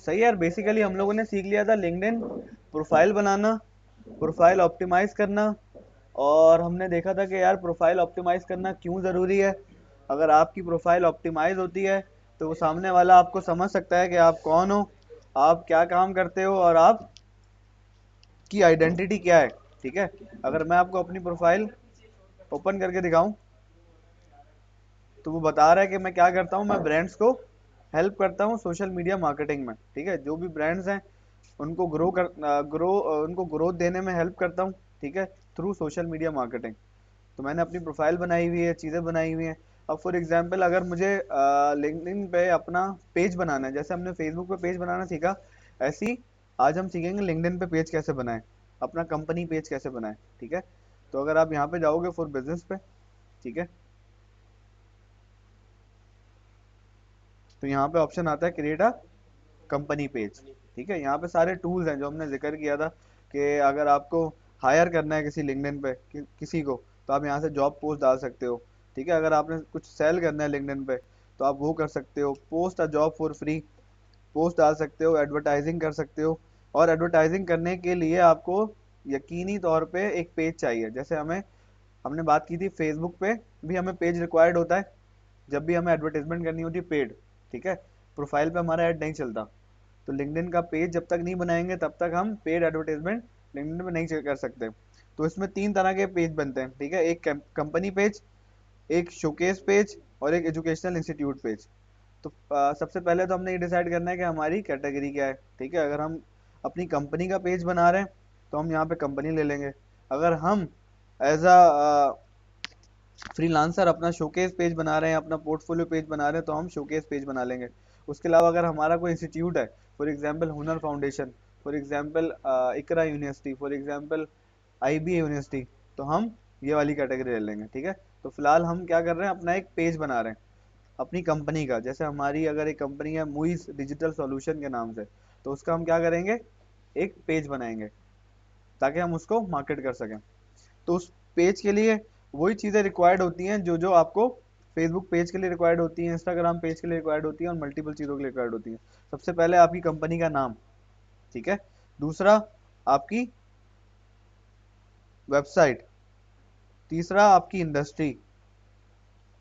सही है यार, बेसिकली हम लोगों ने सीख लिया था लिंक्डइन प्रोफाइल बनाना, प्रोफाइल ऑप्टिमाइज करना। और हमने देखा था कि यार प्रोफाइल ऑप्टिमाइज करना क्यों ज़रूरी है। अगर आपकी प्रोफाइल ऑप्टिमाइज होती है तो वो सामने वाला आपको समझ सकता है कि आप कौन हो, आप क्या काम करते हो और आपकी आइडेंटिटी क्या है। ठीक है, अगर मैं आपको अपनी प्रोफाइल ओपन करके दिखाऊं तो वो बता रहा है कि मैं क्या करता हूँ, मैं ब्रांड्स को हेल्प करता हूँ सोशल मीडिया मार्केटिंग में। ठीक है, जो भी ब्रांड्स हैं उनको उनको ग्रोथ देने में हेल्प करता हूँ। ठीक है, थ्रू सोशल मीडिया मार्केटिंग। तो मैंने अपनी प्रोफाइल बनाई हुई है, चीज़ें बनाई हुई हैं। अब फॉर एग्जांपल अगर मुझे लिंक्डइन पे अपना पेज बनाना है, जैसे हमने फेसबुक पे पेज बनाना सीखा, ऐसे ही आज हम सीखेंगे लिंक्डइन पे पेज कैसे बनाएं, अपना कंपनी पेज कैसे बनाएं। ठीक है, तो अगर आप यहाँ पे जाओगे फॉर बिजनेस पे, ठीक है, तो यहाँ पे ऑप्शन आता है क्रिएट अ कंपनी पेज। ठीक है, यहाँ पे सारे टूल्स हैं जो हमने जिक्र किया था कि अगर आपको हायर करना है किसी लिंक्डइन पे किसी को, तो आप यहाँ से जॉब पोस्ट डाल सकते हो। ठीक है, अगर आपने कुछ सेल करना है लिंक्डइन पे तो आप वो कर सकते हो, post a job for free post डाल सकते हो, एडवर्टाइजिंग कर सकते हो। और एडवर्टाइजिंग करने के लिए आपको यकीनी तौर पे एक पेज चाहिए। जैसे हमने बात की थी फेसबुक पे भी हमें पेज रिक्वायर्ड होता है जब भी हमें एडवर्टाइजमेंट करनी होती है पेड। ठीक है, प्रोफाइल पे हमारा ऐड नहीं चलता, तो लिंक्डइन का पेज जब तक नहीं बनाएंगे तब तक हम पेड एडवर्टाइजमेंट लिंक्डइन पे नहीं कर सकते। तो इसमें तीन तरह के पेज बनते हैं। ठीक है, एक कंपनी पेज, एक शोकेस पेज और एक एजुकेशनल इंस्टीट्यूट पेज। तो सबसे पहले तो हमने ये डिसाइड करना है कि हमारी कैटेगरी क्या है। ठीक है, अगर हम अपनी कंपनी का पेज बना रहे हैं तो हम यहाँ पे कंपनी ले लेंगे। अगर हम एज अ फ्रीलांसर अपना शोकेस पेज बना रहे हैं, अपना पोर्टफोलियो पेज बना रहे हैं, तो हम शोकेस पेज बना लेंगे। उसके अलावा अगर हमारा कोई इंस्टीट्यूट है, for example Hunar foundation, for example Iqra university, for example IB university, तो हम ये वाली कैटेगरी ले लेंगे। ठीक है, तो फिलहाल हम क्या कर रहे हैं, अपना एक पेज बना रहे हैं अपनी कंपनी का। जैसे हमारी अगर एक कंपनी है मुइज डिजिटल सॉल्यूशन के नाम से, तो उसका हम क्या करेंगे, एक पेज बनाएंगे ताकि हम उसको मार्केट कर सकें। तो उस पेज के लिए वही चीज़ें रिक्वायर्ड होती हैं जो जो आपको फेसबुक पेज के लिए रिक्वायर्ड होती हैं, इंस्टाग्राम पेज के लिए रिक्वायर्ड होती हैं और मल्टीपल चीज़ों के लिए रिक्वायर्ड होती हैं। सबसे पहले आपकी कंपनी का नाम, ठीक है, दूसरा आपकी वेबसाइट, तीसरा आपकी इंडस्ट्री,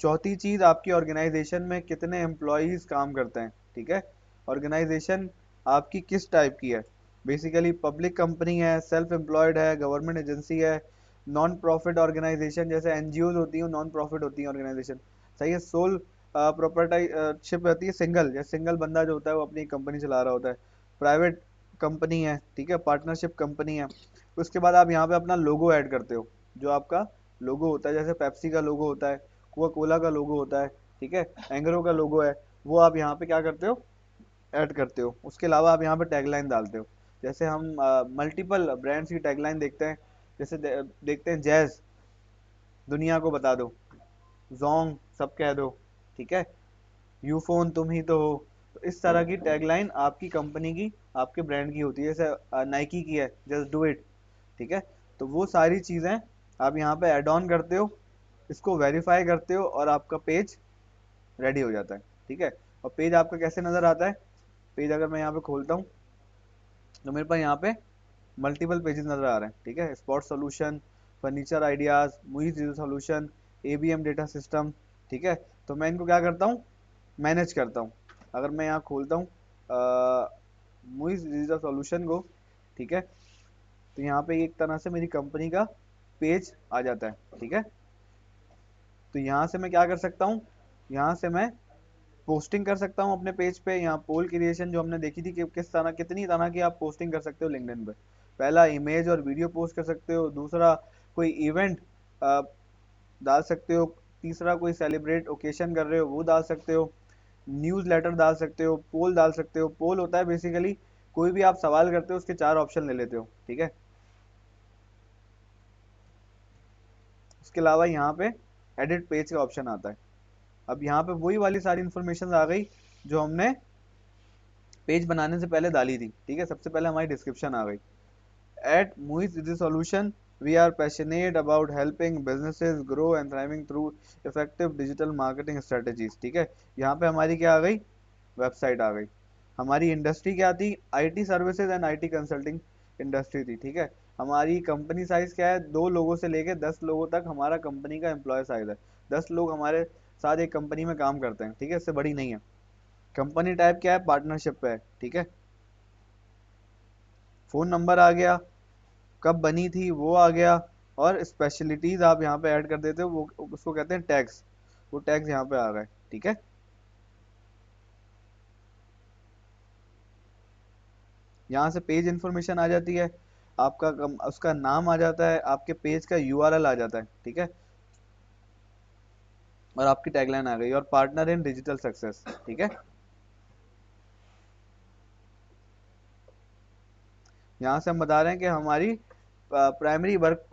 चौथी चीज़ आपकी ऑर्गेनाइजेशन में कितने एम्प्लॉयज़ काम करते हैं। ठीक है, ऑर्गेनाइजेशन आपकी किस टाइप की है, बेसिकली पब्लिक कंपनी है, सेल्फ एम्प्लॉयड है, गवर्नमेंट एजेंसी है, नॉन प्रॉफिट ऑर्गेनाइजेशन जैसे एनजीओ होती हैं, नॉन प्रॉफिट होती हैं ऑर्गेनाइजेशन। सही है, सोल प्रॉपर्टाइशिप रहती है, सिंगल, जैसे सिंगल बंदा जो होता है वो अपनी कंपनी चला रहा होता है। प्राइवेट कंपनी है, ठीक है, पार्टनरशिप कंपनी है। उसके बाद आप यहाँ पे अपना लोगो ऐड करते हो, जो आपका लोगो होता है, जैसे पेप्सी का लोगो होता है, कोका कोला का लोगो होता है, ठीक है, एंग्रो का लोगो है, वो आप यहाँ पे क्या करते हो, ऐड करते हो। उसके अलावा आप यहाँ पे टैगलाइन डालते हो। जैसे हम मल्टीपल ब्रांड्स की टैगलाइन देखते हैं, जैसे देखते हैं जैज दुनिया को बता दो, जोंग सब कह दो, ठीक है, यूफोन तुम ही तो हो। तो इस तरह की टैगलाइन आपकी कंपनी की, आपके ब्रांड की होती है। जैसे नाइकी की है जस्ट डू इट, ठीक है। तो वो सारी चीज़ें आप यहाँ पे ऐड ऑन करते हो, इसको वेरीफाई करते हो और आपका पेज रेडी हो जाता है। ठीक है, और पेज आपका कैसे नज़र आता है, पेज अगर मैं यहाँ पे खोलता हूँ तो मेरे पास यहाँ पे मल्टीपल पेजेस नज़र आ रहे हैं। ठीक है, spot solution, furniture ideas, movies solution, ABM data system. ठीक है, तो मैं इनको क्या करता हूँ, मैनेज करता हूँ। अगर मैं यहाँ खोलता हूँ मूवीज डिजिटल सॉल्यूशन को, ठीक है, तो यहाँ पे एक तरह से मेरी कंपनी का पेज आ जाता है। ठीक है, तो यहाँ से मैं क्या कर सकता हूँ, यहाँ से मैं पोस्टिंग कर सकता हूँ अपने पेज पे। यहाँ पोल क्रिएशन जो हमने देखी थी कि किस तरह कितनी तरह की आप पोस्टिंग कर सकते हो लिंक्डइन पे। पहला इमेज और वीडियो पोस्ट कर सकते हो, दूसरा कोई इवेंट डाल सकते हो, तीसरा कोई सेलिब्रेट ओकेशन कर रहे हो वो डाल सकते हो, न्यूज़ लेटर डाल सकते हो, पोल डाल सकते हो। पोल होता है बेसिकली कोई भी आप सवाल करते हो उसके चार ऑप्शन ले लेते हो। ठीक है, उसके अलावा यहाँ पे एडिट पेज का ऑप्शन आता है। अब यहाँ पे वही वाली सारी इन्फॉर्मेशन आ गई जो हमने पेज बनाने से पहले डाली थी। ठीक है, सबसे पहले हमारी डिस्क्रिप्शन आ गई, eight Muiz is a solution, we are passionate about helping businesses grow and thriving through effective digital marketing strategies। ठीक है, यहाँ पे हमारी क्या आ गई, वेबसाइट आ गई। हमारी इंडस्ट्री क्या थी, IT services and IT consulting industry थी, ठीक है। हमारी कंपनी साइज क्या है, 2 लोगों से लेके 10 लोगों तक हमारा कंपनी का एम्प्लॉय साइज है। 10 लोग हमारे साथ एक कंपनी में काम करते हैं, ठीक है, इससे बड़ी नहीं है। कंपनी टाइप क्या है, पार्टनरशिप पे है, ठीक है। फोन नंबर आ गया, कब बनी थी वो आ गया, और स्पेशलिटीज आप यहाँ पे ऐड कर देते हो, वो उसको कहते हैं टैग्स। वो टैग्स यहाँ पे आ गए, ठीक है। यहाँ से पेज इंफॉर्मेशन आ जाती है, आपका उसका नाम आ जाता है, आपके पेज का यूआरएल आ जाता है, ठीक है, और आपकी टैगलाइन आ गई, और पार्टनर इन डिजिटल सक्सेस, ठीक है। यहाँ से हम बता रहे हैं कि हमारी primary work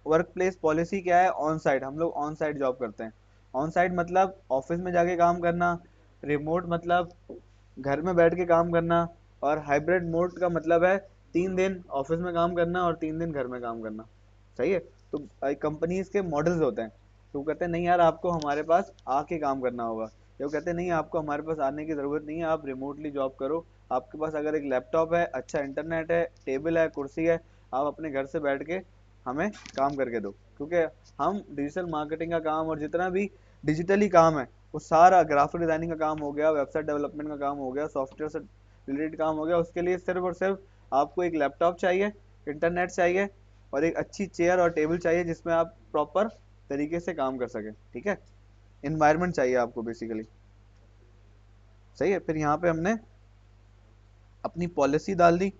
work place policy क्या है, ऑन साइट। हम लोग ऑन साइट जॉब करते हैं। ऑन साइट मतलब ऑफिस में जाके काम करना, रिमोट मतलब घर में बैठ के काम करना, और हाइब्रिड मोड का मतलब है 3 दिन ऑफिस में काम करना और 3 दिन घर में काम करना, सही है। तो कंपनीज के मॉडल्स होते हैं, तो वो कहते हैं नहीं यार आपको हमारे पास आके काम करना होगा, या वो कहते हैं नहीं आपको हमारे पास आने की ज़रूरत नहीं है, आप रिमोटली जॉब करो। आपके पास अगर एक लैपटॉप है, अच्छा इंटरनेट है, टेबल है, कुर्सी है, आप अपने घर से बैठ के हमें काम करके दो, क्योंकि हम डिजिटल मार्केटिंग का काम और जितना भी डिजिटली काम है वो सारा, ग्राफिक डिजाइनिंग का काम हो गया, वेबसाइट डेवलपमेंट का काम हो गया, सॉफ्टवेयर से रिलेटेड काम हो गया, उसके लिए सिर्फ और सिर्फ आपको एक लैपटॉप चाहिए, इंटरनेट चाहिए, और एक अच्छी चेयर और टेबल चाहिए जिसमें आप प्रॉपर तरीके से काम कर सकें, ठीक है। इन्वायरमेंट चाहिए आपको बेसिकली, सही है। फिर यहाँ पे हमने अपनी पॉलिसी डाल दी,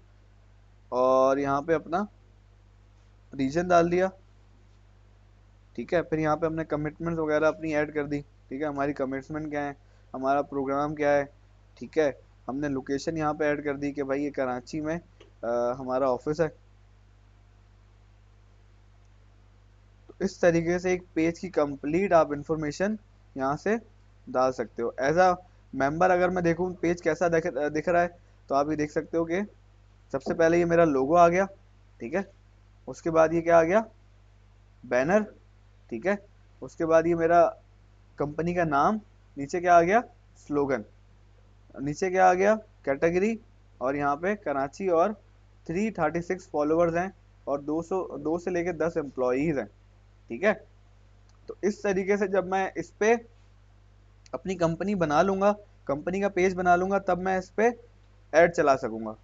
और यहाँ पे अपना रीजन डाल दिया, ठीक है। फिर यहाँ पे हमने कमिटमेंट्स वगैरह अपनी ऐड कर दी, ठीक है, हमारी कमिटमेंट क्या है, हमारा प्रोग्राम क्या है, ठीक है। हमने लोकेशन यहाँ पे ऐड कर दी कि भाई ये कराची में हमारा ऑफिस है। तो इस तरीके से एक पेज की कंप्लीट आप इंफॉर्मेशन यहाँ से डाल सकते हो। एज अ मेंबर अगर मैं देखूँ पेज कैसा दिख रहा है, तो आप ये देख सकते हो कि सबसे पहले ये मेरा लोगो आ गया, ठीक है। उसके बाद ये क्या आ गया, बैनर, ठीक है। उसके बाद ये मेरा कंपनी का नाम, नीचे क्या आ गया, स्लोगन, नीचे क्या आ गया, कैटेगरी, और यहाँ पे कराची, और 336 फॉलोअर्स हैं, और 2 से लेके 10 एम्प्लॉयज हैं, ठीक है। तो इस तरीके से जब मैं इस पे अपनी कंपनी बना लूंगा, कंपनी का पेज बना लूंगा, तब मैं इस पे ऐड चला सकूंगा,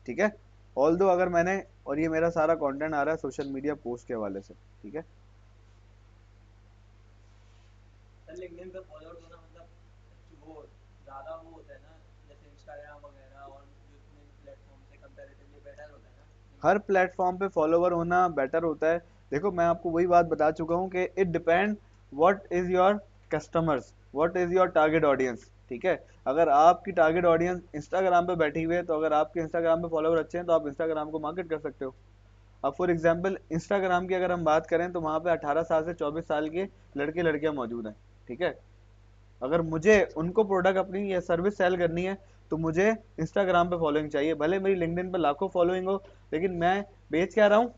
ठीक है। ऑल दो अगर मैंने, और ये मेरा सारा कंटेंट आ रहा है सोशल मीडिया पोस्ट के हवाले से, ठीक है। सर लिंक्डइन पे फॉलोअर्स होना मतलब वो ज़्यादा वो होता है ना, जैसे इंस्टाग्राम वगैरह और जितने भी प्लेटफॉर्म से कंपैरेटिवली बेटर होता है ना हर लिंक्डइन। प्लेटफॉर्म पे फॉलोवर होना बेटर होता है। देखो मैं आपको वही बात बता चुका हूँ कि it depend what is your customers, what is your target audience, ठीक है। अगर आपकी टारगेट ऑडियंस इंस्टाग्राम पे बैठी हुई है, तो अगर आपके इंस्टाग्राम पे फॉलोवर अच्छे हैं, तो आप इंस्टाग्राम को मार्केट कर सकते हो। अब फॉर एग्जांपल इंस्टाग्राम की अगर हम बात करें, तो वहाँ पे 18 साल से 24 साल के लड़के लड़कियां मौजूद हैं, ठीक है। अगर मुझे उनको प्रोडक्ट अपनी या सर्विस सेल करनी है, तो मुझे इंस्टाग्राम पे फॉलोइंग चाहिए, भले मेरी लिंक्डइन पे लाखों फॉलोइंग हो, लेकिन मैं बेच क्या रहा हूँ,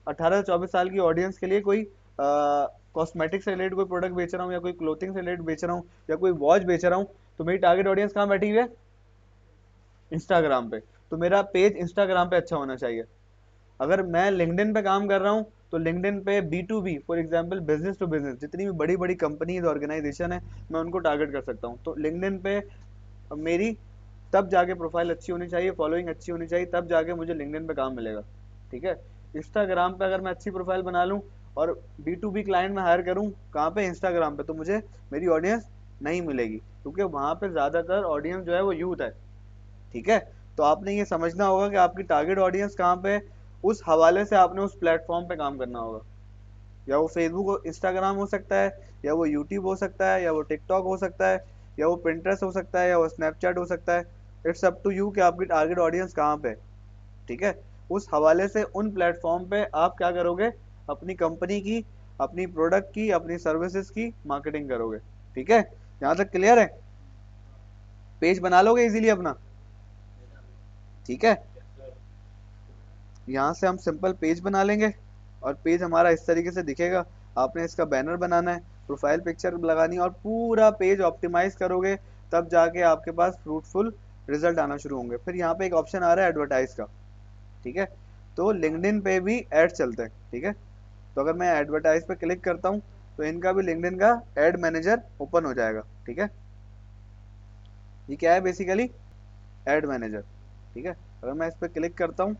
18 से 24 साल की ऑडियंस के लिए कोई कॉस्मेटिक से रिलेटेड कोई प्रोडक्ट बेच रहा हूँ, या कोई क्लोथिंग से रिलेटेड बेच रहा हूँ, या कोई वॉच बेच रहा हूँ, तो मेरी टारगेट ऑडियंस कहाँ बैठी हुई है, इंस्टाग्राम पे। तो मेरा पेज इंस्टाग्राम पे अच्छा होना चाहिए। अगर मैं लिंक्डइन पे काम कर रहा हूँ, तो लिंक्डइन पे B2B, for example business to business, जितनी भी बड़ी बड़ी कंपनीज ऑर्गेनाइजेशन है, मैं उनको टारगेट कर सकता हूँ। तो लिंक्डइन पे मेरी तब जाके प्रोफाइल अच्छी होनी चाहिए, फॉलोइंग अच्छी होनी चाहिए, तब जाके मुझे लिंक्डइन पे काम मिलेगा, ठीक है। इंस्टाग्राम पे अगर मैं अच्छी प्रोफाइल बना लूँ और B2B क्लाइंट में हायर करूँ, कहाँ पे, इंस्टाग्राम पे, तो मुझे मेरी ऑडियंस नहीं मिलेगी, क्योंकि वहाँ पे ज़्यादातर ऑडियंस जो है वो यूथ है, ठीक है। तो आपने ये समझना होगा कि आपकी टारगेट ऑडियंस कहाँ पे, उस हवाले से आपने उस प्लेटफॉर्म पे काम करना होगा। या वो फेसबुक हो, इंस्टाग्राम हो सकता है, या वो यूट्यूब हो सकता है, या वो टिकटॉक हो सकता है, या वो पिंटरेस्ट हो सकता है, या वो स्नैपचैट हो सकता है। इट्स अप टू यू कि आपकी टारगेट ऑडियंस कहाँ पे है, ठीक है। उस हवाले से उन प्लेटफॉर्म पे आप क्या करोगे, अपनी कंपनी की, अपनी प्रोडक्ट की, अपनी सर्विसेज की मार्केटिंग करोगे, ठीक है। यहाँ तक क्लियर है, हाँ पेज बना लोगे इजीली अपना, बना लो। ठीक है। यहाँ से हम सिंपल पेज बना लेंगे, और पेज हमारा इस तरीके से दिखेगा। आपने इसका बैनर बनाना है, प्रोफाइल पिक्चर लगानी है, और पूरा पेज ऑप्टिमाइज करोगे, तब जाके आपके पास फ्रूटफुल रिजल्ट आना शुरू होंगे। फिर यहाँ पे एक ऑप्शन आ रहा है एडवर्टाइज का, ठीक है। तो लिंक्डइन पे भी एड चलते हैं, ठीक है। तो अगर मैं एडवर्टाइज पे क्लिक करता हूँ तो इनका भी लिंक्डइन का एड मैनेजर ओपन हो जाएगा, ठीक है। ये क्या है बेसिकली, एड मैनेजर, ठीक है। अगर मैं इस पे क्लिक करता हूँ,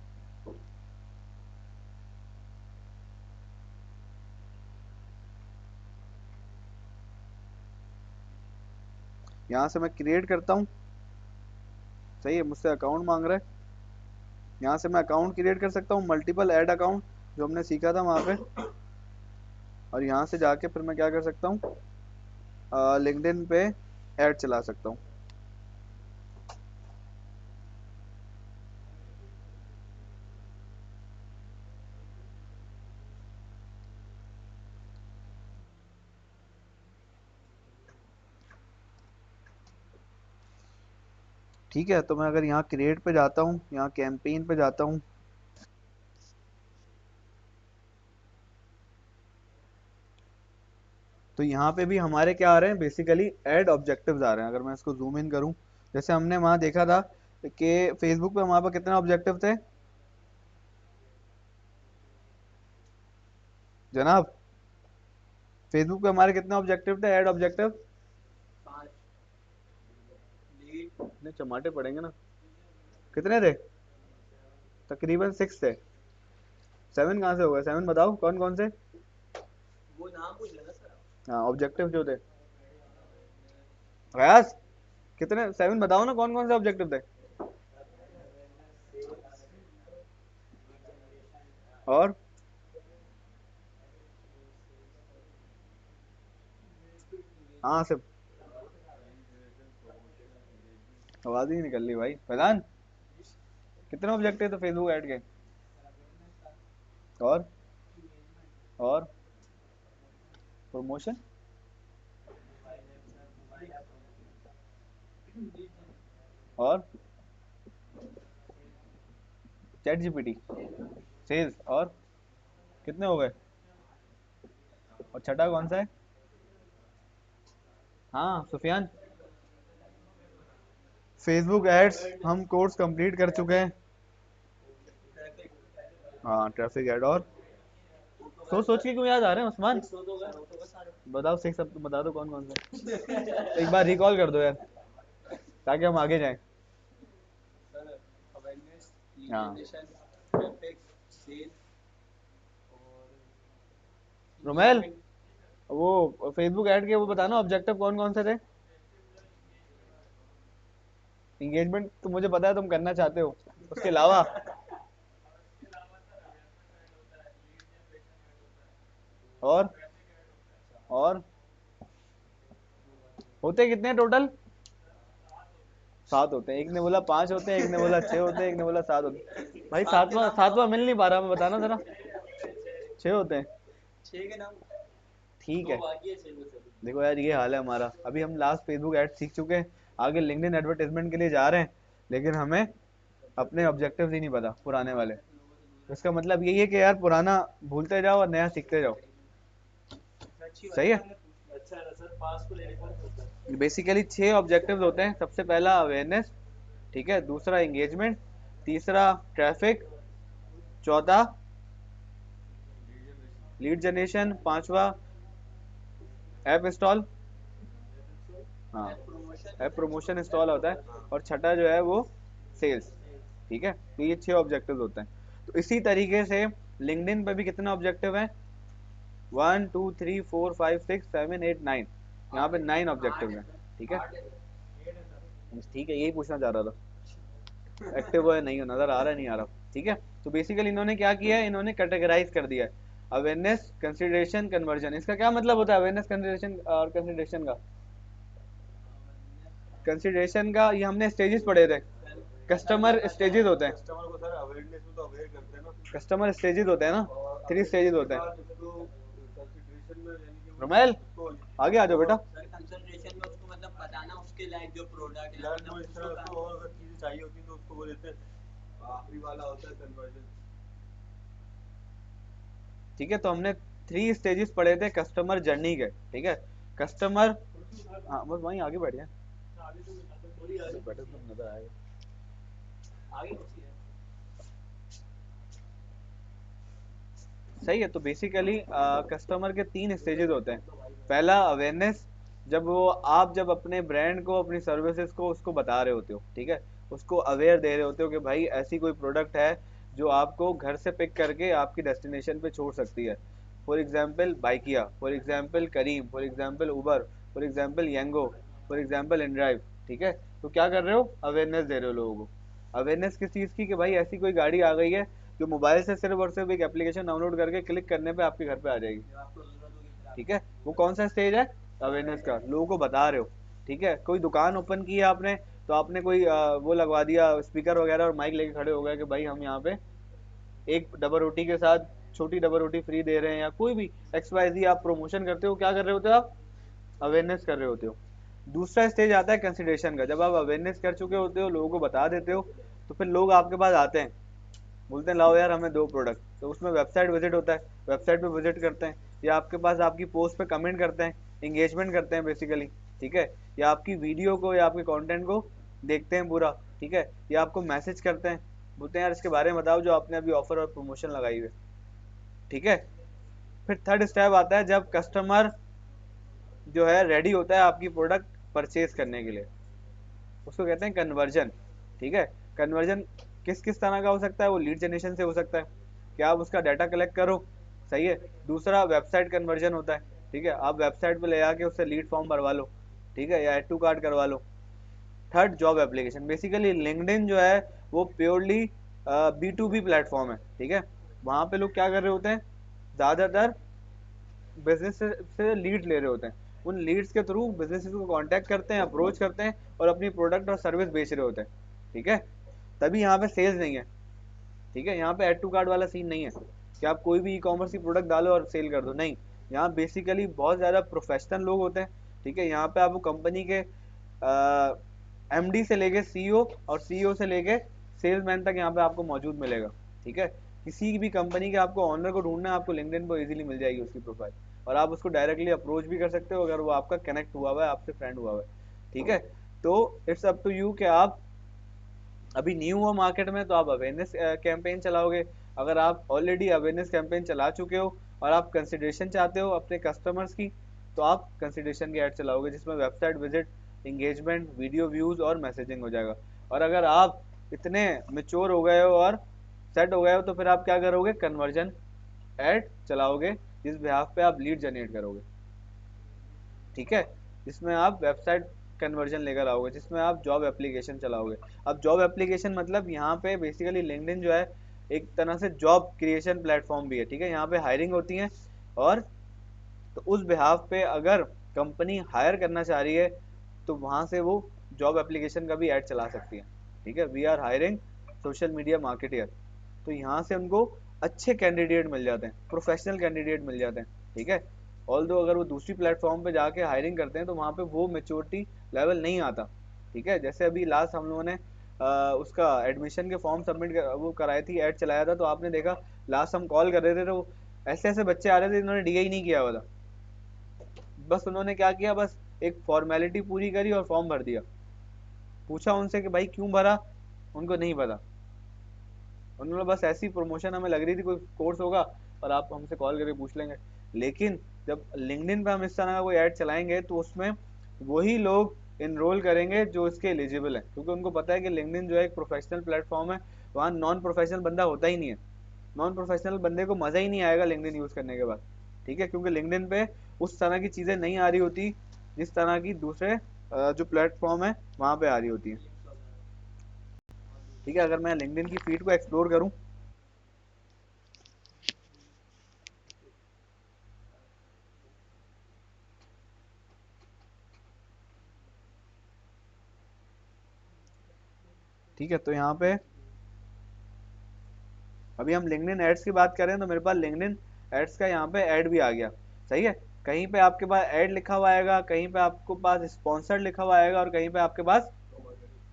यहाँ से मैं क्रिएट करता हूँ, सही है, मुझसे अकाउंट मांग रहा है। यहाँ से मैं अकाउंट क्रिएट कर सकता हूँ, मल्टीपल ऐड अकाउंट जो हमने सीखा था वहाँ पे। और यहाँ से जाके फिर मैं क्या कर सकता हूँ, लिंक्डइन पे ऐड चला सकता हूँ। ठीक है, तो मैं अगर यहाँ क्रिएट पे जाता हूँ, यहाँ कैंपेन पे जाता हूँ, तो यहाँ पे भी हमारे क्या आ रहे हैं, बेसिकली एड ऑब्जेक्टिव्स आ रहे हैं। अगर मैं इसको जूम इन करूँ, जैसे हमने वहाँ देखा था कि फेसबुक पे हमारे पास कितने ऑब्जेक्टिव थे जनाब, फेसबुक पे हमारे कितने ऑब्जेक्टिव थे, ऐड ऑब्जेक्टिव? 5 लीड। इतने चमाटे पड़ेंगे ना, कितने थे? तकरीबन 6 थे। 7 कहाँ से हो गए, 7 बताओ कौन कौन से? वो नाम पूछ लेना सर आप। हाँ, ऑब्जेक्टिव जो थे, गयास कितने, 7 बताओ ना, कौन कौन से ऑब्जेक्टिव थे? और हाँ सिर्फ आवाज ही नहीं निकल रही भाई, फैजान कितने ऑब्जेक्टिव थे फेसबुक ऐड के? और और प्रमोशन और चैट जीपीटी, सेल्स, और कितने हो गए? और छठा कौन सा है? हाँ सुफियान, फेसबुक एड्स हम कोर्स कंप्लीट कर चुके हैं। ट्रैफिक। हाँ ट्रैफिक एड, और सोच सोच के क्यों याद आ रहे हैं उस्मान? 6 तो गए सारे। बताओ 6, सब बता दो कौन कौन से, एक बार रिकॉल कर दो यार, ताकि हम आगे जाएं। सर अवेयरनेस, लीड हाँ जनरेशन, ट्रैफिक, सेल और रोमेल, एंगेजमेंट। वो फेसबुक ऐड के वो बताना ऑब्जेक्टिव कौन कौन से थे। एंगेजमेंट तो मुझे पता है तुम करना चाहते हो, उसके अलावा? और और होते कितने टोटल? 7 होते हैं, एक ने बोला 5 होते हैं, एक ने बोला 6 होते हैं, एक ने बोला 7 होते हैं। भाई 7 के सातवां नाम बताओ। सातवां मिल नहीं पा रहा, मैं बताना जरा। 6 होते हैं, 6 के नाम। ठीक 2 है। बाकी है, 6 को चलो। देखो यार ये हाल है हमारा, अभी हम लास्ट फेसबुक ऐड सीख चुके हैं, आगे लिंक्डइन एडवर्टाइजमेंट के लिए जा रहे हैं, लेकिन हमें अपने ऑब्जेक्टिव्स ही नहीं पता पुराने वाले। तो इसका मतलब यही है कि यार पुराना भूलते जाओ और नया सीखते जाओ, अच्छी बात सही है, है। आपने पूछ अच्छा है ना सर, पास को लेने कौन सोचता है। बेसिकली 6 ऑब्जेक्टिव्स होते हैं। सबसे पहला अवेयरनेस, ठीक है, दूसरा एंगेजमेंट, तीसरा ट्रैफिक, चौथा लीड जनरेशन, पांचवा ऐप इंस्टॉल, हाँ ऐप प्रमोशन ऐप होता है, प्रमोशन इंस्टॉल होता है, और छठा जो है वो सेल्स, ठीक है। तो ये 6 ऑब्जेक्टिव्स होते हैं। तो इसी तरीके से लिंक्डइन पे भी कितने ऑब्जेक्टिव हैं, 1 2 3 4 5 6 7 8 9, यहाँ पे 9 ऑब्जेक्टिव हैं, ठीक है। ठीक है, यही पूछना चाह रहा था, एक्टिव हो या नहीं हो, नजर आ रहा है नहीं आ रहा, ठीक है। तो बेसिकली इन्होंने क्या किया है, इन्होंने कैटेगराइज कर दिया है, अवेयरनेस, कंसिडरेशन, कन्वर्जन। इसका क्या मतलब होता है अवेयरनेस, कंसिडरेशन और कंसिडरेशन का? कंसिडरेशन का ये हमने स्टेजेस पढ़े थे, कस्टमर स्टेजेस होते हैं, कस्टमर को सर अवेयरनेस में तो अवेयर करते हैं ना। कस्टमर स्टेजेस होते हैं ना, और 3 अवेयरनेस स्टेजेस के होते हैं। बाद उसको कंसिडरेशन में यानी कि वो रोमेल उसको आगे आ जाओ बेटा। सर कंसंट्रेशन में उसको मतलब बताना उसके लायक जो प्रोडक्ट है यार, वो इस तरह उसको और अगर चीजें चाहिए होती हैं तो उसको वो देते हैं। आखिरी वाला होता है कन्वर्जन। ठीक है, तो हमने 3 स्टेजेस पढ़े थे कस्टमर जर्नी के, ठीक है। कस्टमर, हाँ बस वहीं आगे बैठ जाए, आगे तो बता दो, थोड़ी आगे बेटर कौन सी तो है, नजर आएगा। आगे कौन सी है? सही है। तो बेसिकली कस्टमर के 3 स्टेजेस होते हैं। पहला अवेयरनेस, जब वो आप जब अपने ब्रांड को अपनी सर्विसेज को उसको बता रहे होते हो, ठीक है, उसको अवेयर दे रहे होते हो कि भाई ऐसी कोई प्रोडक्ट है जो आपको घर से पिक करके आपकी डेस्टिनेशन पे छोड़ सकती है। For example Bykea, for example Careem, for example Uber, for example Yango, for example InDrive, ठीक है। तो क्या कर रहे हो, अवेयरनेस दे रहे हो लोगों को। अवेयरनेस किस चीज़ की, कि भाई ऐसी कोई गाड़ी आ गई है जो मोबाइल से सिर्फ और सिर्फ एक एप्लीकेशन डाउनलोड करके क्लिक करने पे आपके घर पे आ जाएगी, जब आपको जरूरत होगी फिर ठीक आपको है। मिलेगी। वो कौन सा स्टेज है, अवेयरनेस का, लोगों को बता रहे हो, ठीक है। कोई दुकान ओपन की है आपने, तो आपने कोई वो लगवा दिया स्पीकर वगैरह और माइक लेके खड़े हो गए कि भाई हम यहाँ पे एक डबल रोटी के साथ छोटी डबल रोटी फ्री दे रहे हैं, या कोई भी एक्स वाई जी आप प्रमोशन करते हो, क्या कर रहे होते हो आप, अवेयरनेस कर रहे होते हो। दूसरा स्टेज आता है कंसिडरेशन का, जब आप अवेयरनेस कर चुके होते हो, लोगों को बता देते हो, तो फिर लोग आपके पास आते हैं, बोलते हैं लाओ यार हमें दो प्रोडक्ट। तो उसमें वेबसाइट विजिट होता है, वेबसाइट पे विजिट करते हैं, या आपके पास आपकी पोस्ट पे कमेंट करते हैं, इंगेजमेंट करते हैं बेसिकली, ठीक है। या आपकी वीडियो को या आपके कंटेंट को देखते हैं पूरा, ठीक है। या आपको मैसेज करते हैं, बोलते हैं यार इसके बारे में बताओ जो आपने अभी ऑफर और प्रमोशन लगाई हुई है, ठीक है। फिर थर्ड स्टेप आता है जब कस्टमर जो है रेडी होता है आपकी प्रोडक्ट परचेज करने के लिए, उसको कहते हैं कन्वर्जन, ठीक है। कन्वर्जन किस किस तरह का हो सकता है, वो लीड जनरेशन से हो सकता है कि आप उसका डाटा कलेक्ट करो, सही है। दूसरा वेबसाइट कन्वर्जन होता है, ठीक है, आप वेबसाइट पे ले आके उससे लीड फॉर्म भरवा लो, ठीक है, या एड टू कार्ड करवा लो। Third job application, basically LinkedIn जो है वो purely B to B platform है, ठीक है। वहाँ पे लोग क्या कर रहे होते हैं, ज़्यादातर बिजनेस से लीड ले रहे होते हैं, उन लीड्स के थ्रू बिजनेस को कांटेक्ट करते हैं, अप्रोच करते हैं और अपनी प्रोडक्ट और सर्विस बेच रहे होते हैं, ठीक है। तभी यहाँ पे सेल्स नहीं है, ठीक है। यहाँ पे एड टू कार्ड वाला सीन नहीं है कि आप कोई भी ई कॉमर्स की प्रोडक्ट डालो और सेल कर दो, नहीं। यहाँ बेसिकली बहुत ज़्यादा प्रोफेशनल लोग होते हैं, ठीक है। यहाँ पे आपको कंपनी के एमडी से लेके सीईओ और सीईओ से लेके सेल्समैन तक यहाँ पे आपको मौजूद मिलेगा, ठीक है। किसी भी कंपनी के आपको ऑनर को ढूंढना है, आपको लिंक्डइन पर इजीली मिल जाएगी उसकी प्रोफाइल, और आप उसको डायरेक्टली अप्रोच भी कर सकते हो अगर वो आपका कनेक्ट हुआ हुआ है, आपसे फ्रेंड हुआ हुआ है, ठीक है। तो इट्स अप टू यू कि आप अभी न्यू हो मार्केट में तो आप अवेयरनेस कैंपेन चलाओगे। अगर आप ऑलरेडी अवेयरनेस कैंपेन चला चुके हो और आप कंसिडरेशन चाहते हो अपने कस्टमर्स की, तो आप कंसिडरेशन की ऐड चलाओगे जिसमें website visit, engagement, video views और मैसेजिंग हो जाएगा। और अगर आप इतने मेच्योर हो गए हो और सेट हो गए हो, तो फिर आप क्या करोगे, कन्वर्जन ऐड चलाओगे जिस बिहाफ पे आप लीड जनरेट करोगे, ठीक है। जिसमें आप वेबसाइट कन्वर्जन लेकर आओगे, जिसमें आप जॉब एप्लीकेशन चलाओगे। अब जॉब एप्लीकेशन मतलब यहाँ पे बेसिकली लिंक्डइन जो है एक तरह से जॉब क्रिएशन प्लेटफॉर्म भी है, ठीक है। यहाँ पे हायरिंग होती है, और तो उस बिहाफ पे अगर कंपनी हायर करना चाह रही है तो वहाँ से वो जॉब एप्लीकेशन का भी ऐड चला सकती है, ठीक है। We are hiring social media marketer, तो यहाँ से उनको अच्छे कैंडिडेट मिल जाते हैं, प्रोफेशनल कैंडिडेट मिल जाते हैं, ठीक है। ऑल दो अगर वो दूसरी प्लेटफॉर्म पे जाके हायरिंग करते हैं तो वहाँ पे वो मेच्योरिटी लेवल नहीं आता, ठीक है। जैसे अभी लास्ट हम लोगों ने उसका एडमिशन के फॉर्म सबमिट वो कराई थी, ऐड चलाया था, तो आपने देखा लास्ट हम कॉल कर रहे थे तो ऐसे ऐसे बच्चे आ रहे थे जिन्होंने डीए ही नहीं किया हुआ था। बस उन्होंने क्या किया, बस एक फॉर्मेलिटी पूरी करी और फॉर्म भर दिया। पूछा उनसे कि भाई क्यों भरा, उनको नहीं पता। उन्होंने बस ऐसी प्रमोशन हमें लग रही थी कोई कोर्स होगा और आप हमसे कॉल करके पूछ लेंगे। लेकिन जब लिंक्डइन पे हम इस तरह का कोई ऐड चलाएंगे तो उसमें वही लोग इनरोल करेंगे जो इसके एलिजिबल है, क्योंकि उनको पता है कि लिंक्डइन जो है एक प्रोफेशनल प्लेटफॉर्म है, वहाँ नॉन प्रोफेशनल बंदा होता ही नहीं है। नॉन प्रोफेशनल बंदे को मज़ा ही नहीं आएगा लिंक्डइन यूज़ करने के बाद, ठीक है, क्योंकि लिंक्डइन पे उस तरह की चीज़ें नहीं आ रही होती जिस तरह की दूसरे जो प्लेटफॉर्म है वहाँ पे आ रही होती है, लिंक्स वगैरह और ठीक है। अगर मैं लिंक्डइन की फीड को एक्सप्लोर करूँ, ठीक है, तो यहाँ पे अभी हम लिंक्डइन एड्स की बात करें तो मेरे पास लिंक्डइन एड्स का यहाँ पे ऐड भी आ गया, सही है। कहीं पे आपके पास ऐड लिखा हुआ आएगा, कहीं पे आपको पास स्पॉन्सर्ड लिखा हुआ आएगा, और कहीं पे आपके पास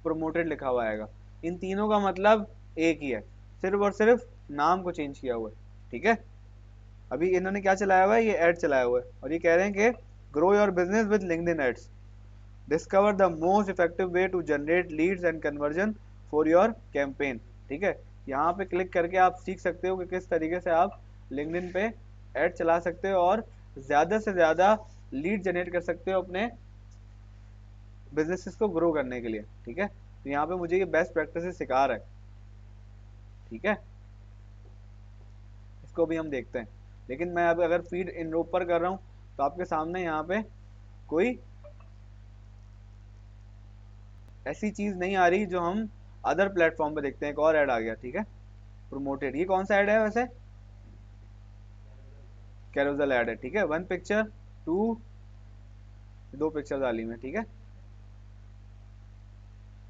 प्रोमोटेड लिखा हुआ आएगा। इन तीनों का मतलब एक ही है, सिर्फ और सिर्फ नाम को चेंज किया हुआ है, ठीक है। अभी इन्होंने क्या चलाया हुआ है, ये ऐड चलाया हुआ है और ये कह रहे हैं कि grow your business with LinkedIn ads. Discover the most effective way to generate leads and conversion for your campaign. ठीक है, यहाँ पे क्लिक करके आप सीख सकते हो कि किस तरीके से आप लिंक्डइन पे ऐड चला सकते हो और ज़्यादा से ज़्यादा लीड जनरेट कर सकते हो अपने बिजनेसेस को ग्रो करने के लिए। ठीक है, तो यहाँ पे मुझे ये बेस्ट प्रैक्टिसेस सिखा रहा है। ठीक है, इसको भी हम देखते हैं। लेकिन मैं अब अगर फीड इन ऊपर कर रहा हूँ तो आपके सामने यहाँ पे कोई ऐसी चीज नहीं आ रही जो हम अदर प्लेटफॉर्म पे देखते हैं। एक और ऐड आ गया। ठीक है, प्रोमोटेड, ये कौन सा ऐड है वैसे? कैरोसल ऐड है। ठीक है, 1 पिक्चर 2, 2 पिक्चर डाली में। ठीक है,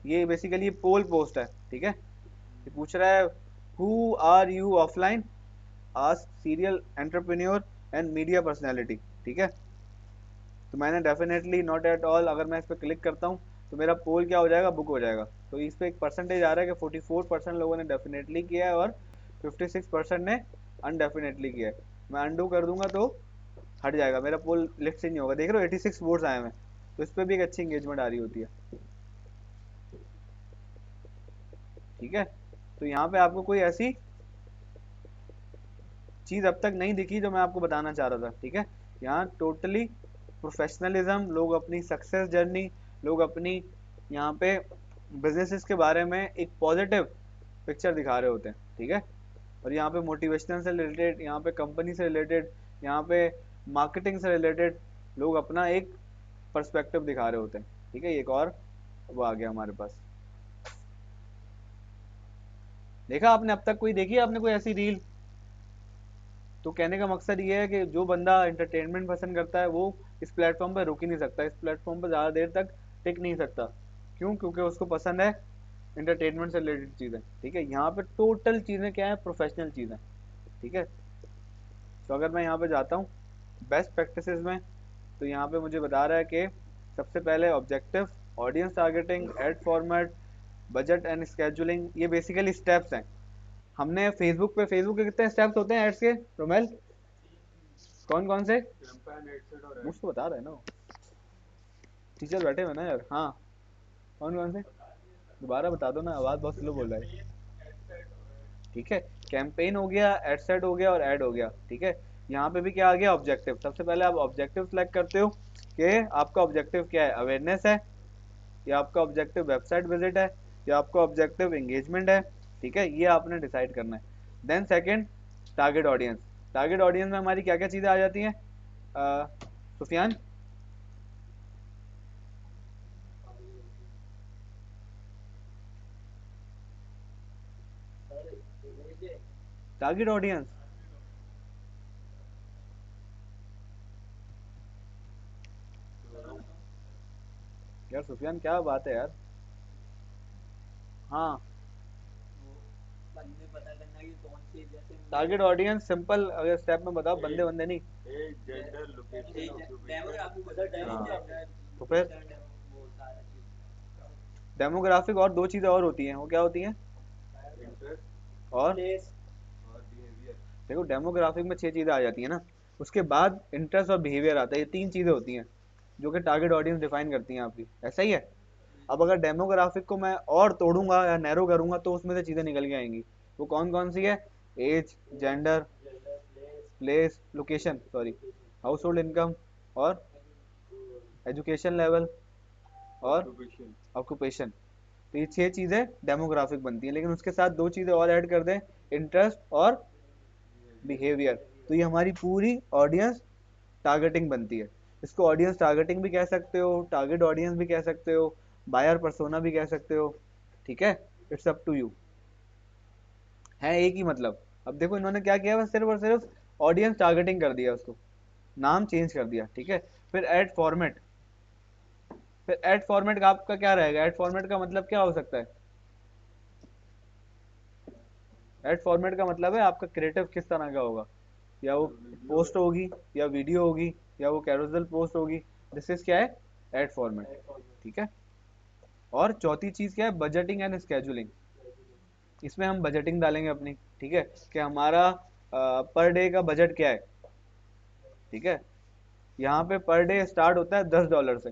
ये बेसिकली पोल पोस्ट है। ठीक है, ये पूछ रहा है who are you offline, ask serial entrepreneur and media personality. ठीक है, तो मैंने डेफिनेटली नॉट एट ऑल, अगर मैं इस पर क्लिक करता हूँ तो मेरा पोल क्या हो जाएगा, बुक हो जाएगा। तो इस पर एक परसेंटेज आ रहा है कि 44% लोगों ने डेफिनेटली किया है और 56% ने अनडेफिनेटली किया है। मैं अंडू कर दूंगा तो हट जाएगा, मेरा पोल लिस्ट से नहीं होगा। देख रहे हो 86 वोट्स आए हैं, तो इस पर भी एक अच्छी इंगेजमेंट आ रही होती है। ठीक है, तो यहाँ पे आपको कोई ऐसी चीज अब तक नहीं दिखी जो मैं आपको बताना चाह रहा था। ठीक है, यहाँ टोटली प्रोफेशनलिज्म, लोग अपनी सक्सेस जर्नी, लोग अपनी यहाँ पे बिजनेसेस के बारे में एक पॉजिटिव पिक्चर दिखा रहे होते हैं। ठीक है, और यहाँ पे मोटिवेशनल से रिलेटेड, यहाँ पे कंपनी से रिलेटेड, यहाँ पे मार्केटिंग से रिलेटेड लोग अपना एक पर्सपेक्टिव दिखा रहे होते हैं। ठीक है, एक और वो आ गया हमारे पास। देखा आपने अब तक, कोई देखी है आपने कोई ऐसी रील? तो कहने का मकसद ये है कि जो बंदा एंटरटेनमेंट पसंद करता है वो इस प्लेटफॉर्म पर रुक ही नहीं सकता, इस प्लेटफॉर्म पर ज़्यादा देर तक टिक नहीं सकता। क्यों? क्योंकि उसको पसंद है एंटरटेनमेंट से रिलेटेड चीज़ें। ठीक है, यहाँ पे टोटल चीज़ें क्या है, प्रोफेशनल चीज़ें। ठीक है, तो अगर मैं यहाँ पे जाता हूँ बेस्ट प्रैक्टिसेस में, तो यहाँ पे मुझे बता रहा है कि सबसे पहले objective, audience targeting, add format, budget and scheduling, ये बेसिकली स्टेप्स हैं। हमने फेसबुक पे कितने स्टेप्स होते हैं एड्स के, रोमेल? कौन कौन से? मुझको बता रहे हैं ना वो। टीचर बैठे हुए ना यार। हाँ, कौन कौन से? दोबारा बता दो ना, आवाज़ बहुत स्लो बोल रहा है। ठीक है, कैंपेन हो गया, एड सेट हो गया और ऐड हो गया। ठीक है, यहाँ पे भी क्या आ गया, ऑब्जेक्टिव। सबसे पहले आप ऑब्जेक्टिव सेलेक्ट करते हो कि आपका ऑब्जेक्टिव क्या है, अवेयरनेस है, या आपका ऑब्जेक्टिव वेबसाइट विजिट है, या आपका ऑब्जेक्टिव एंगेजमेंट है। ठीक है, ये आपने डिसाइड करना है। Then second, target audience. Target audience में हमारी क्या क्या चीज़ें आ जाती हैं, सुफियान? टारगेट ऑडियंस, यार सुफियान क्या बात है यार। हाँ, बंदे पता करना कि कौन सी, जैसे टारगेट ऑडियंस सिंपल अगर स्टेप में बताओ, बंदे बंदे नहीं। डेमोग्राफिक होता है, हाँ, जेंडर, तो फिर लोकेशन, वो सारा डेमोग्राफिक और दो चीज़ें और होती हैं, वो क्या होती हैं? और प्लेस। देखो डेमोग्राफिक में 6 चीज़ें आ जाती हैं ना, उसके बाद इंटरेस्ट और बिहेवियर आता है। ये 3 चीज़ें होती हैं जो कि टारगेट ऑडियंस डिफाइन करती हैं आपकी। ऐसा ही है। अब अगर डेमोग्राफिक को मैं और तोड़ूंगा या नैरो करूंगा तो उसमें से चीज़ें निकल के आएंगी। वो कौन कौन सी है? Age, gender, place, location, sorry, household income, और एजुकेशन लेवल, और ऑक्यूपेशन। तो ये 6 चीज़ें डेमोग्राफिक बनती हैं, लेकिन उसके साथ 2 चीज़ें और ऐड कर दें, इंटरेस्ट और बिहेवियर, तो ये हमारी पूरी ऑडियंस टारगेटिंग बनती है। इसको ऑडियंस टारगेटिंग भी कह सकते हो, टारगेट ऑडियंस भी कह सकते हो, बायर पर्सोना भी कह सकते हो। ठीक है, इट्स अप टू यू, है एक ही मतलब। अब देखो इन्होंने क्या किया, बस सिर्फ और सिर्फ ऑडियंस टारगेटिंग कर दिया, उसको नाम चेंज कर दिया। ठीक है, फिर ऐड फॉर्मेट। फिर ऐड फॉर्मेट का आपका क्या रहेगा, ऐड फॉर्मेट का मतलब क्या हो सकता है? ऐड फॉर्मेट का मतलब है आपका क्रिएटिव किस तरह का होगा, या वो पोस्ट होगी, या वीडियो होगी, या वो कैरोसल पोस्ट होगी। दिस इज क्या है, ऐड फॉर्मेट। ठीक है, और चौथी चीज क्या है, बजटिंग एंड स्केजुलिंग। इसमें हम बजटिंग डालेंगे अपनी। ठीक है, कि हमारा पर डे का बजट क्या है। ठीक है, यहाँ पे पर डे स्टार्ट होता है $10 से।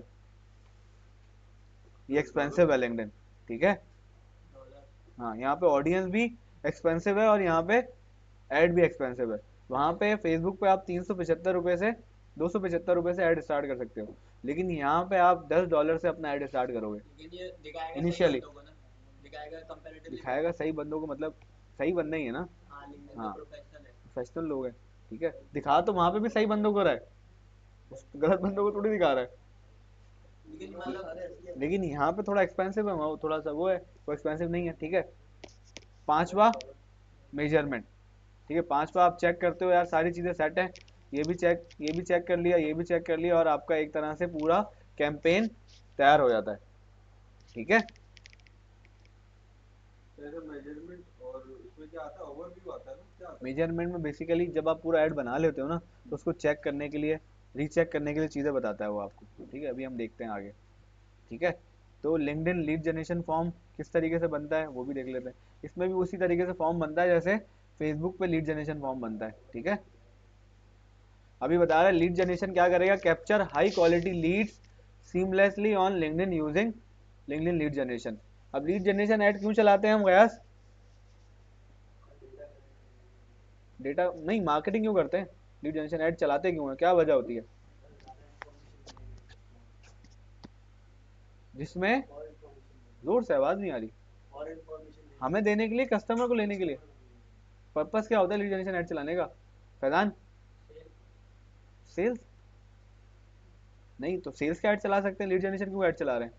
ये एक्सपेंसिव है लिंक्डइन, ठीक है। डॉलर। हाँ, यहाँ पे ऑडियंस भी एक्सपेंसिव है और यहाँ पे ऐड भी एक्सपेंसिव है। वहाँ पे फेसबुक पे आप 375 रुपये से 275 रुपये से ऐड स्टार्ट कर सकते हो, लेकिन यहाँ पे आप $10 से अपना ऐड स्टार्ट करोगे लेकिन ये दिखाएगा सही इनिशियली। बंदों को ना, दिखाएगा कंपैरेटिवली दिखाएगा बेटर। सही बंदों को, मतलब सही बंदे ही है ना। हाँ, लिंक्डइन तो हाँ, प्रोफेशनल है। प्रोफेशनल लोग हैं, ठीक है। दिखा तो वहाँ पे भी सही बंदों को रहा है, गलत बंदों को थोड़ी दिखा रहा है। लेकिन मतलब लेकिन यहाँ पे थोड़ा एक्सपेंसिव है, वहाँ थोड़ा सा वो है, वो एक्सपेंसिव नहीं है, ठीक है। पांचवा, मेजरमेंट, ठीक है। पांचवा आप चेक करते हो यार सारी चीजें सेट हैं, ये भी चेक कर लिया, ये भी चेक कर लिया, और आपका एक तरह से पूरा कैंपेन तैयार हो जाता है, ठीक है। जैसे मेजरमेंट और उसमें क्या आता है, ओवरव्यू आता है ना, क्या आता मेजरमेंट में बेसिकली जब आप पूरा ऐड बना लेते हो ना, तो उसको चेक करने के लिए, रीचेक करने के लिए चीज़ें बताता है वो आपको, ठीक है। अभी हम देखते हैं आगे, ठीक है। तो लिंक्डइन लीड जनरेशन फॉर्म किस तरीके से बनता है वो भी देख लेते हैं। इसमें भी उसी तरीके से फॉर्म बनता है जैसे फेसबुक पे लीड जनरेशन फॉर्म बनता है, ठीक है। अभी बता रहा है लीड जनरेशन क्या करेगा, capture high quality Leeds seamlessly on LinkedIn using LinkedIn lead generation. अब लीड जनरेशन ऐड क्यों चलाते हैं हम गयास? डेटा नहीं, मार्केटिंग क्यों करते हैं? लीड जनरेशन ऐड चलाते क्यों है, क्या वजह होती है जिसमें? जोर से आवाज नहीं आ रही। हमें देने के लिए, कस्टमर को लेने के लिए। पर्पस क्या होता है लीड जनरेशन ऐड चलाने का फैजान? सेल्स? नहीं तो सेल्स का ऐड चला सकते हैं, लीड जनरेशन क्यों ऐड चला रहे हैं?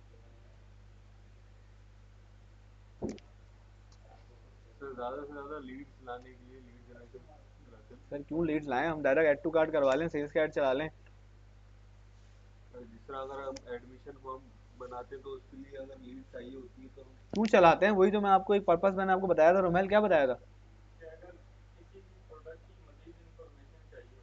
है? ज्यादा से ज्यादा लीड्स लाने के लिए लीड जनरेशन चलाते हैं। सर क्यों लीड्स लाएं, हम डायरेक्ट ऐड टू कार्ट करवा लें, सेल्स का ऐड चला लें। और जिस तरह अगर हम एडमिशन फॉर्म बनाते हैं तो उसके लिए अगर लीड चाहिए होती है तो हम क्यों चलाते हैं, वही तो मैं आपको एक पर्पस मैंने आपको बताया था। रोमेल क्या बताया था? अगर किसी भी प्रोडक्ट की मजीद इंफॉर्मेशन चाहिए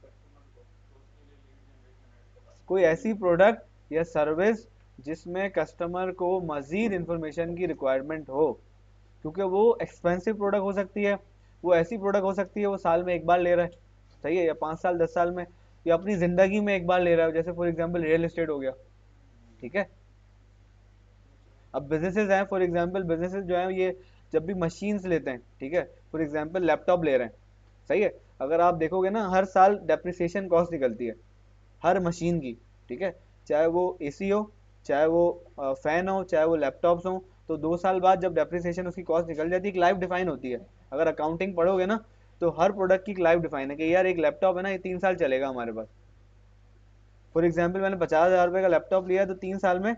कस्टमर को तो उसके लिए लीड जनरेशन ऐड चलाते हैं। कोई ऐसी प्रोडक्ट या सर्विस जिसमें कस्टमर को मजीद इंफॉर्मेशन की रिक्वायरमेंट हो, क्योंकि वो एक्सपेंसिव प्रोडक्ट हो सकती है, वो ऐसी प्रोडक्ट हो सकती है वो साल में एक बार ले रहा है, सही है, या 5 साल 10 साल में, या अपनी जिंदगी में एक बार ले रहा है, जैसे फॉर एग्जांपल रियल एस्टेट हो गया, ठीक है। अब बिजनेसेस हैं, फॉर एग्जांपल बिजनेसेस जो है ये जब भी मशीन्स लेते हैं, ठीक है, फॉर एग्जांपल लैपटॉप ले रहे हैं, सही है। अगर आप देखोगे ना हर साल डेप्रिसिएशन कॉस्ट निकलती है हर मशीन की, ठीक है। चाहे वो एसी हो, चाहे वो फैन हो, चाहे वो लैपटॉप्स हो, तो 2 साल बाद जब डेप्रिसिएशन उसकी कॉस्ट निकल जाती है, एक लाइफ डिफाइन होती है। अगर अकाउंटिंग पढ़ोगे ना तो हर प्रोडक्ट की एक लाइफ डिफाइन है कि यार एक लैपटॉप है ना, ये 3 साल चलेगा हमारे पास। फॉर एग्जाम्पल मैंने 50,000 रुपये का लैपटॉप लिया तो 3 साल में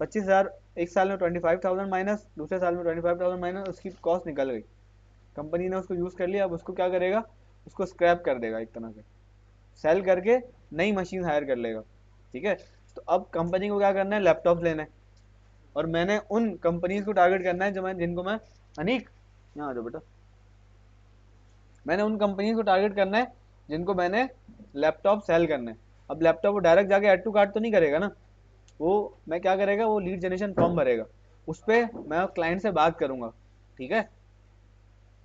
25,000, एक साल में 25,000 माइनस, दूसरे साल में 25,000 माइनस, उसकी कॉस्ट निकल गई। कंपनी ने उसको यूज़ कर लिया, अब उसको क्या करेगा, उसको स्क्रैप कर देगा एक तरह से, सेल करके नई मशीन हायर कर लेगा, ठीक है। तो अब कंपनी को क्या करना है, लैपटॉप लेना है, और मैंने उन कंपनीज को टारगेट करना है जो मैं जिनको मैं, अनीक यहाँ आ जाओ बेटा, मैंने उन कंपनीज को टारगेट करना है जिनको मैंने लैपटॉप सेल करना है। अब लैपटॉप वो डायरेक्ट जाके ऐड टू कार्ट तो नहीं करेगा ना, वो मैं क्या करेगा, वो लीड जनरेशन फॉर्म भरेगा, उस पर मैं क्लाइंट से बात करूंगा, ठीक है।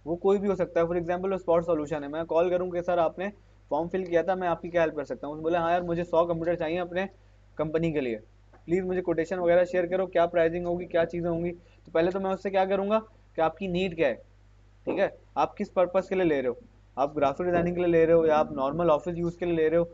वो कोई भी हो सकता है, फॉर एग्जाम्पल वो स्पॉट सॉल्यूशन है, मैं कॉल करूँ कि सर आपने फॉर्म फिल किया था, मैं आपकी क्या हेल्प कर सकता हूँ। बोले हाँ यार मुझे 100 कंप्यूटर चाहिए अपने कंपनी के लिए, प्लीज़ मुझे कोटेशन वगैरह शेयर करो, क्या प्राइसिंग होगी, क्या चीज़ें होंगी। तो पहले तो मैं उससे क्या करूँगा कि आपकी नीड क्या है, ठीक है, आप किस पर्पज़ के लिए ले रहे हो, आप ग्राफिक डिजाइनिंग के लिए ले रहे हो या आप नॉर्मल ऑफिस यूज़ के लिए ले रहे हो,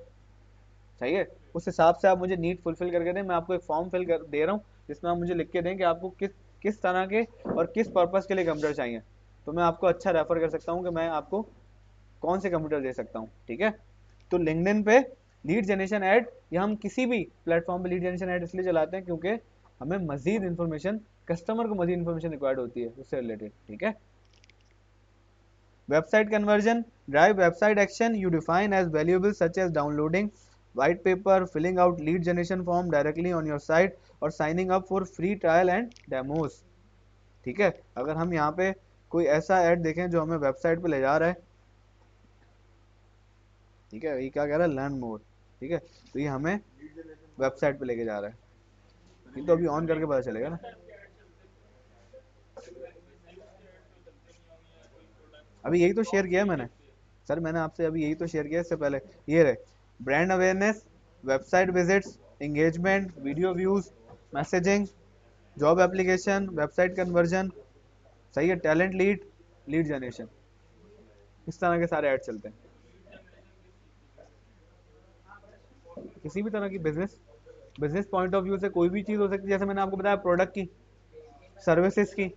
सही है। उस हिसाब से आप मुझे नीड फुलफिल करके दें, मैं आपको एक फॉर्म फिल कर दे रहा हूँ जिसमें आप मुझे लिख के दें कि आपको किस किस तरह के और किस पर्पज़ के लिए कंप्यूटर चाहिए, तो मैं आपको अच्छा रेफर कर सकता हूँ कि मैं आपको कौन से कंप्यूटर दे सकता हूँ, ठीक है। तो लिंक्डइन पे लीड जनरेशन ऐड, या हम किसी भी प्लेटफॉर्म पे लीड जनरेशन ऐड इसलिए चलाते हैं क्योंकि हमें मजीद इन्फॉर्मेशन, कस्टमर को मजीद इन्फॉर्मेशन रिक्वायर्ड होती है उससे रिलेटेड, ठीक है। Website conversion, drive website action you define as valuable such as downloading white paper, filling out lead generation form directly on your site और signing up for free trial and demos, ठीक है। अगर हम यहाँ पे कोई ऐसा ऐड देखें जो हमें वेबसाइट पे ले जा रहा है, ठीक है, ये क्या कह रहा है, लर्न मोर, ठीक है, तो ये हमें लीड जनरेशन फॉर्म वेबसाइट पे लेके जा रहा है। तो ये तो लीड अभी ऑन करके जनरेशन पता चलेगा ना। अभी यही तो शेयर किया है मैंने, सर मैंने आपसे अभी यही तो शेयर किया इससे पहले, ये रहे brand awareness, website visits, engagement, video views, messaging, job application, website conversion, सही है, टैलेंट लीड, लीड जनरेशन, इस तरह के सारे ऐड चलते हैं। किसी भी तरह की बिजनेस पॉइंट ऑफ व्यू से कोई भी चीज़ हो सकती है, जैसे मैंने आपको बताया प्रोडक्ट की, सर्विसेज की,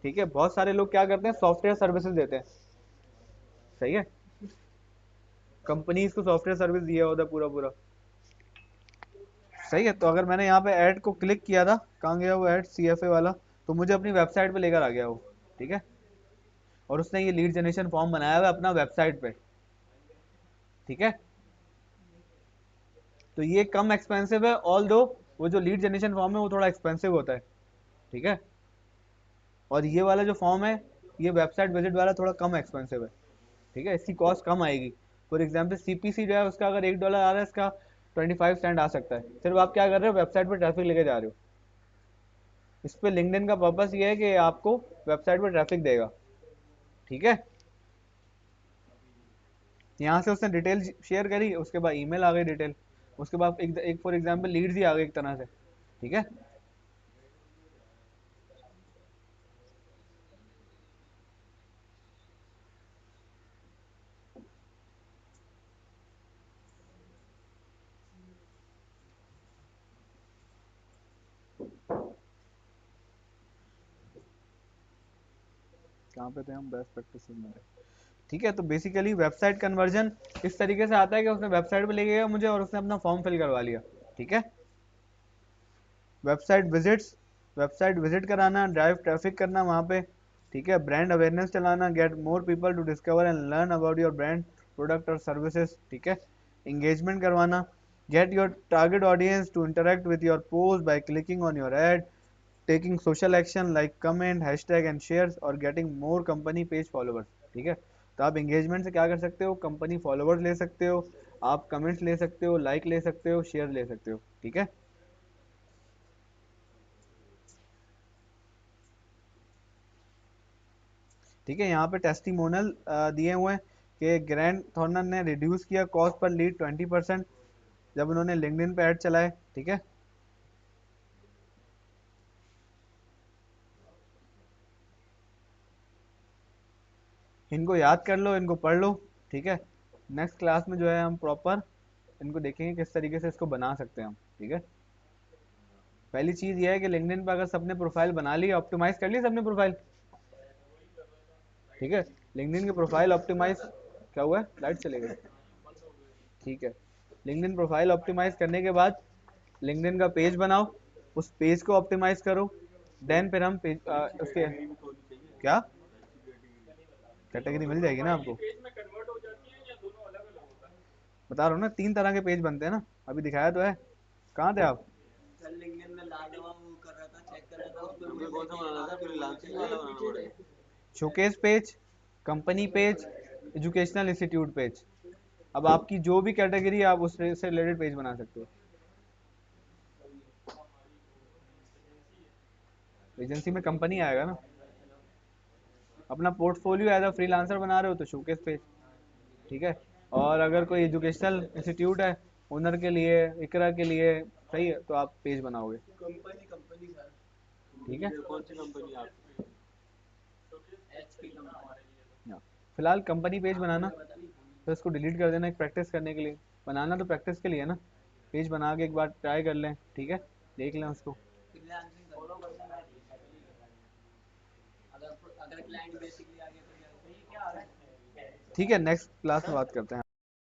ठीक है। बहुत सारे लोग क्या करते हैं, सॉफ्टवेयर सर्विसेज देते हैं, सही है, कंपनीज को सॉफ्टवेयर सर्विस दिया होता है पूरा पूरा, सही है। तो अगर मैंने यहाँ पे ऐड को क्लिक किया था, कहाँ गया वो ऐड, CFA वाला, तो मुझे अपनी वेबसाइट पे लेकर आ गया वो, ठीक है। और उसने ये लीड जनरेशन फॉर्म बनाया हुआ है अपना वेबसाइट पे, ठीक है। तो ये कम एक्सपेंसिव है, ऑल दो वो जो लीड जनरेशन फॉर्म है वो थोड़ा एक्सपेंसिव होता है, ठीक है। और ये वाला जो फॉर्म है, ये वेबसाइट विजिट वाला थोड़ा कम एक्सपेंसिव है, ठीक है, इसकी कॉस्ट कम आएगी। फॉर एग्जाम्पल CPC जो है उसका अगर $1 आ रहा है, इसका 25 सेंट आ सकता है। सिर्फ आप क्या कर रहे हो, वेबसाइट पर ट्रैफिक लेके जा रहे हो। इस पे लिंक्डइन का पर्पस ये है कि आपको वेबसाइट पर ट्रैफिक देगा, ठीक है। यहाँ से उसने डिटेल शेयर करी, उसके बाद ईमेल आ गई डिटेल, उसके बाद एक फॉर एग्जाम्पल लीड्स ही आ गए एक तरह से, ठीक है। कहाँ पे थे हम, बेस्ट प्रैक्टिस में थे, ठीक है। तो बेसिकली वेबसाइट कन्वर्जन इस तरीके से आता है कि उसने वेबसाइट पे ले गया मुझे और उसने अपना फॉर्म फिल करवा लिया, ठीक है। वेबसाइट विजिट्स, वेबसाइट विजिट कराना, ड्राइव ट्रैफिक करना वहाँ पे, ठीक है। ब्रांड अवेयरनेस चलाना, get more people to discover and learn about your brand, product और सर्विसेज, ठीक है। इंगेजमेंट करवाना, get your target audience to interact with your post by clicking on your ad, taking social action like comment, hashtag and shares, और getting more company page followers, ठीक है। तो आप engagement से क्या कर सकते हो, कंपनी फॉलोवर्स ले सकते हो, आप कमेंट्स ले सकते हो, लाइक ले सकते हो, शेयर ले सकते हो, ठीक है। ठीक है, यहाँ पे टेस्टिमोनल दिए हुए हैं कि ग्रैंड थॉर्नर ने रिड्यूस किया कॉस्ट पर लीड 20% जब उन्होंने लिंक्डइन पे ऐड चलाए, ठीक है। इनको याद कर लो, इनको पढ़ लो, ठीक है। नेक्स्ट क्लास में जो है हम प्रॉपर इनको देखेंगे किस तरीके से इसको बना सकते हैं हम, ठीक है। पहली चीज़ ये है कि लिंक्डइन पे अगर सबने प्रोफाइल बना ली, ऑप्टिमाइज कर ली सबने प्रोफाइल, ठीक है। लिंक्डइन की प्रोफाइल ऑप्टिमाइज, क्या हुआ है, लाइट चले गई, ठीक है। लिंक्डइन प्रोफाइल ऑप्टिमाइज करने के बाद लिंक्डइन का पेज बनाओ, उस पेज को ऑप्टिमाइज करो, देन फिर हम पेज उसके क्या कैटेगरी मिल जाएगी ना आपको, पेज में कन्वर्ट हो जाती है या दोनों अलग अलग होता है? बता रहा हूँ ना, 3 तरह के पेज बनते हैं ना, अभी दिखाया तो है। कहाँ थे आप, सर लिंक्डइन में लाजवाब वो कर रहा था, चेक कर रहा था, उस पर मुझे कौन सा बनाना था, फ्रीलांसिंग वाला बनाना पड़ेगा। Showcase page, company page, educational institute page. अब आपकी जो भी कैटेगरी आप उससे रिलेटेड पेज बना सकते हो। एजेंसी में कंपनी आएगा ना, अपना पोर्टफोलियो एज अ फ्रीलांसर बना रहे हो तो शोकेस पेज, ठीक है। और अगर कोई एजुकेशनल इंस्टीट्यूट है ओनर के लिए, इकरा के लिए, सही है, तो आप पेज बनाओगे, कंपनी कंपनी सर, ठीक है। कौन सी कंपनी आपकी, HP कंपनी, हाँ, फिलहाल कंपनी पेज बनाना, आपने बता दी। फिर उसको डिलीट कर देना, एक प्रैक्टिस करने के लिए। बनाना तो प्रैक्टिस के लिए है ना, पेज बना के एक बार ट्राई कर लें, ठीक है, देख लें उसको। फ्रीलांसिंग फॉलो करते हैं, अगर अगर क्लाइंट बेसिकली आ गया तो क्या, ठीक है, नेक्स्ट क्लास में बात करते हैं।